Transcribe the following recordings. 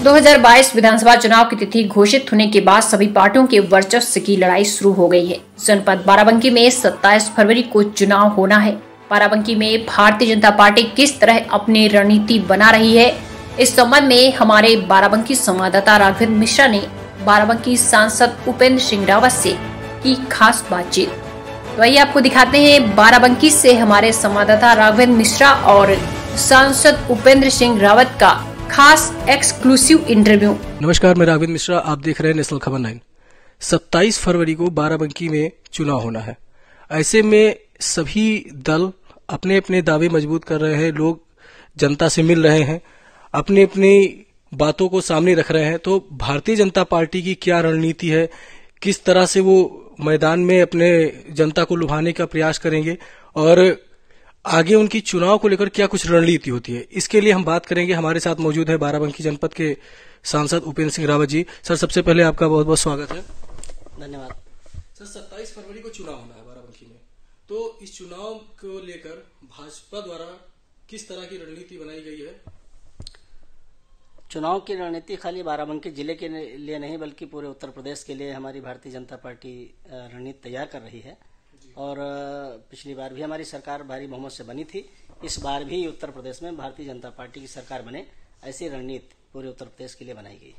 2022 विधानसभा चुनाव की तिथि घोषित होने के बाद सभी पार्टियों के वर्चस्व की लड़ाई शुरू हो गई है। जनपद बाराबंकी में 27 फरवरी को चुनाव होना है। बाराबंकी में भारतीय जनता पार्टी किस तरह अपनी रणनीति बना रही है, इस संबंध में हमारे बाराबंकी संवाददाता राघवेंद्र मिश्रा ने बाराबंकी सांसद उपेंद्र सिंह रावत से की खास बातचीत। तो आइए आपको दिखाते हैं बाराबंकी से हमारे संवाददाता राघवेंद्र मिश्रा और सांसद उपेंद्र सिंह रावत का खास एक्सक्लूसिव इंटरव्यू। नमस्कार, मैं राघवेंद्र मिश्रा, आप देख रहे हैं नेशनल खबर 9। 27 फरवरी को बाराबंकी में चुनाव होना है। ऐसे में सभी दल अपने अपने दावे मजबूत कर रहे हैं, लोग जनता से मिल रहे हैं, अपनी अपनी बातों को सामने रख रहे हैं। तो भारतीय जनता पार्टी की क्या रणनीति है, किस तरह से वो मैदान में अपने जनता को लुभाने का प्रयास करेंगे और आगे उनकी चुनाव को लेकर क्या कुछ रणनीति होती है, इसके लिए हम बात करेंगे। हमारे साथ मौजूद है बाराबंकी जनपद के सांसद उपेंद्र सिंह रावत जी। सर, सबसे पहले आपका बहुत बहुत स्वागत है। धन्यवाद। सर, 27 फरवरी को चुनाव होना है बाराबंकी में, तो इस चुनाव को लेकर भाजपा द्वारा किस तरह की रणनीति बनाई गई है? चुनाव की रणनीति खाली बाराबंकी जिले के लिए नहीं बल्कि पूरे उत्तर प्रदेश के लिए हमारी भारतीय जनता पार्टी रणनीति तैयार कर रही है। और पिछली बार भी हमारी सरकार भारी बहुमत से बनी थी। इस बार भी उत्तर प्रदेश में भारतीय जनता पार्टी की सरकार बने, ऐसी रणनीति पूरे उत्तर प्रदेश के लिए बनाई गई।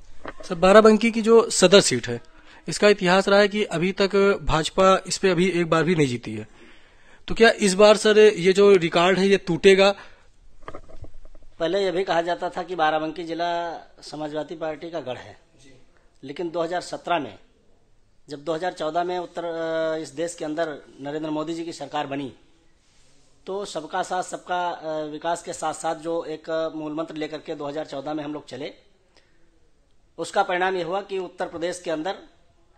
सर, बाराबंकी की जो सदर सीट है, इसका इतिहास रहा है कि अभी तक भाजपा इस पे अभी एक बार भी नहीं जीती है। तो क्या इस बार सर ये जो रिकॉर्ड है ये टूटेगा? पहले यह भी कहा जाता था कि बाराबंकी जिला समाजवादी पार्टी का गढ़ है, लेकिन 2017 में जब 2014 में इस देश के अंदर नरेंद्र मोदी जी की सरकार बनी, तो सबका साथ सबका विकास के साथ साथ जो एक मूल मंत्र लेकर के 2014 में हम लोग चले, उसका परिणाम ये हुआ कि उत्तर प्रदेश के अंदर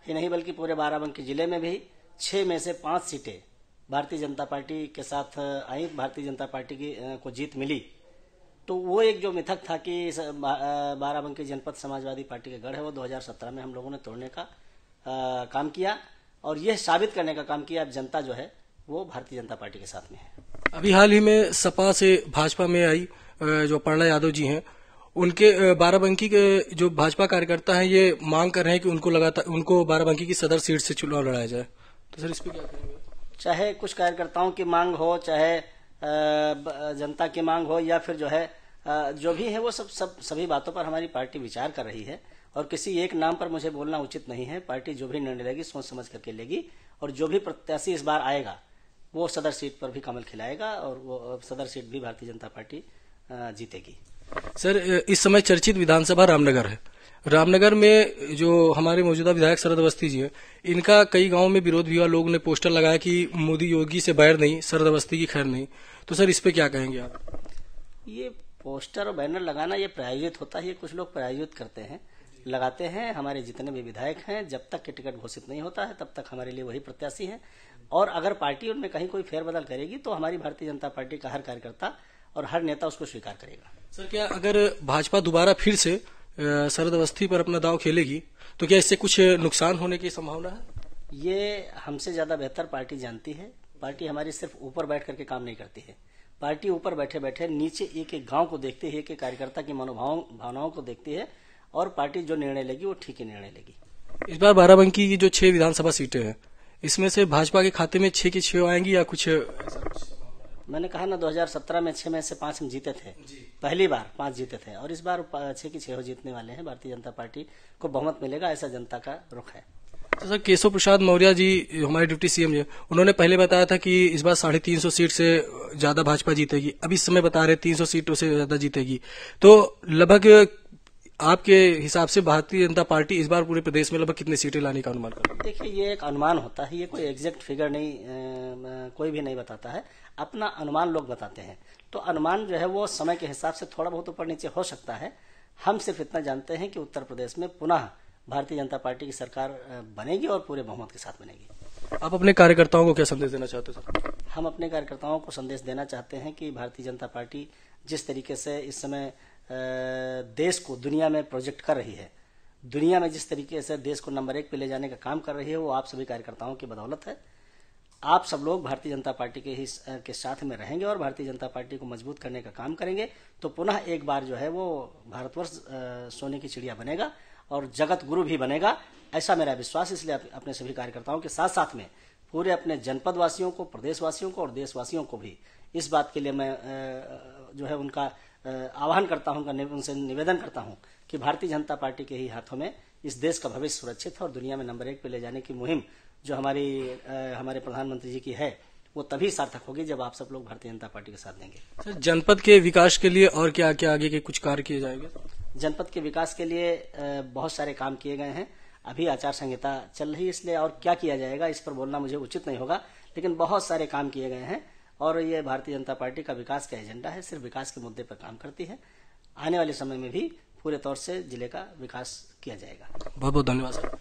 ही नहीं बल्कि पूरे बाराबंकी जिले में भी 6 में से 5 सीटें भारतीय जनता पार्टी के साथ आई, भारतीय जनता पार्टी को जीत मिली। तो वो एक जो मिथक था कि बाराबंकी जनपद समाजवादी पार्टी के गढ़ है, वो 2017 में हम लोगों ने तोड़ने का काम किया और यह साबित करने का काम किया अब जनता जो है वो भारतीय जनता पार्टी के साथ में है। अभी हाल ही में सपा से भाजपा में आई जो अपर्णा यादव जी हैं, उनके बाराबंकी के जो भाजपा कार्यकर्ता हैं ये मांग कर रहे हैं कि उनको बाराबंकी की सदर सीट से चुनाव लड़ाया जाए। तो सर, इस पर क्या कहेंगे? चाहे कुछ कार्यकर्ताओं की मांग हो, चाहे जनता की मांग हो, या फिर जो है जो भी है वो सभी बातों पर हमारी पार्टी विचार कर रही है और किसी एक नाम पर मुझे बोलना उचित नहीं है। पार्टी जो भी निर्णय लेगी सोच समझ करके लेगी और जो भी प्रत्याशी इस बार आएगा वो सदर सीट पर भी कमल खिलाएगा और वो सदर सीट भी भारतीय जनता पार्टी जीतेगी। सर, इस समय चर्चित विधानसभा रामनगर है। रामनगर में जो हमारे मौजूदा विधायक शरद अवस्थी जी हैं, इनका कई गांवों में विरोध भी हुआ। लोग ने पोस्टर लगाया कि मोदी योगी से बैर नहीं, शरद अवस्थी की खैर नहीं। तो सर, इस पे क्या कहेंगे आप? ये पोस्टर और बैनर लगाना ये प्रायोजित होता है, ये कुछ लोग प्रायोजित करते हैं, लगाते हैं। हमारे जितने भी विधायक हैं, जब तक कि टिकट घोषित नहीं होता है तब तक हमारे लिए वही प्रत्याशी हैं और अगर पार्टी उनमें कहीं कोई फेरबदल करेगी तो हमारी भारतीय जनता पार्टी का हर कार्यकर्ता और हर नेता उसको स्वीकार करेगा। सर, क्या अगर भाजपा दोबारा फिर से शरद अवस्थी पर अपना दांव खेलेगी तो क्या इससे कुछ नुकसान होने की संभावना है? ये हमसे ज्यादा बेहतर पार्टी जानती है। पार्टी हमारी सिर्फ ऊपर बैठ करके काम नहीं करती है। पार्टी ऊपर बैठे बैठे नीचे एक एक गांव को देखती है, एक एक कार्यकर्ता की भावनाओं को देखती है और पार्टी जो निर्णय लेगी वो ठीक ही निर्णय लेगी। इस बार बाराबंकी की जो 6 विधानसभा सीटें हैं, इसमें से भाजपा के खाते में 6 की 6 आएंगी या कुछ ऐसा कुछ? मैंने कहा ना, 2017 में 6 में से 5 हम जीते थे, पहली बार 5 जीते थे और इस बार 6 की 6 जीतने वाले हैं। भारतीय जनता पार्टी को बहुमत मिलेगा, ऐसा जनता का रुख है। तो सर, केशव प्रसाद मौर्य जी हमारे डिप्टी सीएम जी, उन्होंने पहले बताया था कि इस बार 350 सीट से ज्यादा भाजपा जीतेगी। अभी इस समय बता रहे 300 सीटों से ज्यादा जीतेगी। तो लगभग आपके हिसाब से भारतीय जनता पार्टी इस बार पूरे प्रदेश में लगभग कितनी सीटें लाने का अनुमान कर रही है? देखिए, ये एक अनुमान होता है, ये कोई एग्जैक्ट फिगर नहीं, कोई भी नहीं बताता है। अपना अनुमान लोग बताते हैं। तो अनुमान जो है वो समय के हिसाब से थोड़ा बहुत ऊपर नीचे हो सकता है। हम सिर्फ इतना जानते हैं कि उत्तर प्रदेश में पुनः भारतीय जनता पार्टी की सरकार बनेगी और पूरे बहुमत के साथ बनेगी। आप अपने कार्यकर्ताओं को क्या संदेश देना चाहते हैं सर? हम अपने कार्यकर्ताओं को संदेश देना चाहते हैं कि भारतीय जनता पार्टी जिस तरीके से इस समय देश को दुनिया में प्रोजेक्ट कर रही है, दुनिया में जिस तरीके से देश को नंबर 1 पे ले जाने का काम कर रही है, वो आप सभी कार्यकर्ताओं की बदौलत है। आप सब लोग भारतीय जनता पार्टी के साथ में रहेंगे और भारतीय जनता पार्टी को मजबूत करने का काम करेंगे, तो पुनः एक बार जो है वो भारतवर्ष सोने की चिड़िया बनेगा और जगत गुरु भी बनेगा, ऐसा मेरा विश्वास। इसलिए अपने सभी कार्यकर्ताओं के साथ साथ में पूरे अपने जनपद वासियों को, प्रदेशवासियों को और देशवासियों को भी इस बात के लिए मैं जो है उनका आह्वान करता हूं, उनसे निवेदन करता हूं कि भारतीय जनता पार्टी के ही हाथों में इस देश का भविष्य सुरक्षित है और दुनिया में नंबर 1 पे ले जाने की मुहिम जो हमारे प्रधानमंत्री जी की है वो तभी सार्थक होगी जब आप सब लोग भारतीय जनता पार्टी के साथ देंगे। सर, जनपद के विकास के लिए और क्या क्या आगे के कुछ कार्य किए जाएंगे? जनपद के विकास के लिए बहुत सारे काम किए गए हैं। अभी आचार संहिता चल रही है, इसलिए और क्या किया जाएगा इस पर बोलना मुझे उचित नहीं होगा, लेकिन बहुत सारे काम किए गए हैं और ये भारतीय जनता पार्टी का विकास का एजेंडा है, सिर्फ विकास के मुद्दे पर काम करती है। आने वाले समय में भी पूरे तौर से जिले का विकास किया जाएगा। बहुत बहुत धन्यवाद सर।